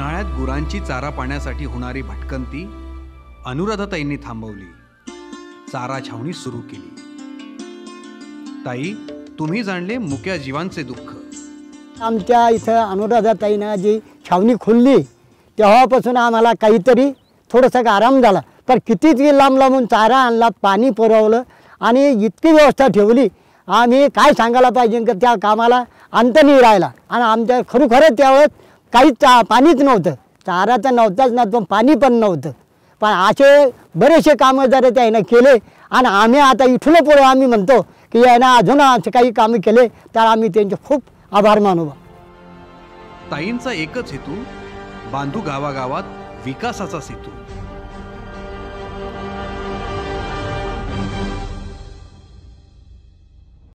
उन्हाळ्यात गुरांची चारा पाण्यासाठी होणारी भटकंती अनुराधाताईंनी थांबवली. चारा छावणी सुरू केली. ताई, तुम्ही जाणले मुक्या जीवांचे दुःख. आमच्या इथं अनुराधाताईनं जी छावणी खोलली तेव्हापासून आम्हाला काहीतरी थोडंसं आराम झाला. पण कितीच लांब लांबून चारा आणला, पाणी पुरवलं आणि इतकी व्यवस्था ठेवली. आम्ही काय सांगायला पाहिजे की त्या कामाला अंत नाही राहिला. आणि आमच्या खरोखरच त्यावेळेस काहीच पाणीच नव्हतं, चारा तर नव्हताच ना, तो पाणी पण नव्हतं. पण असे बरेचसे कामं जर त्यानं केले आणि आम्ही आता इथून पुढे आम्ही म्हणतो की यानं अजून असे काही कामं केले तर आम्ही त्यांचे खूप आभार मानू. ताईंचा एकच हेतू, बांधू गावागावात विकासाचा सेतू.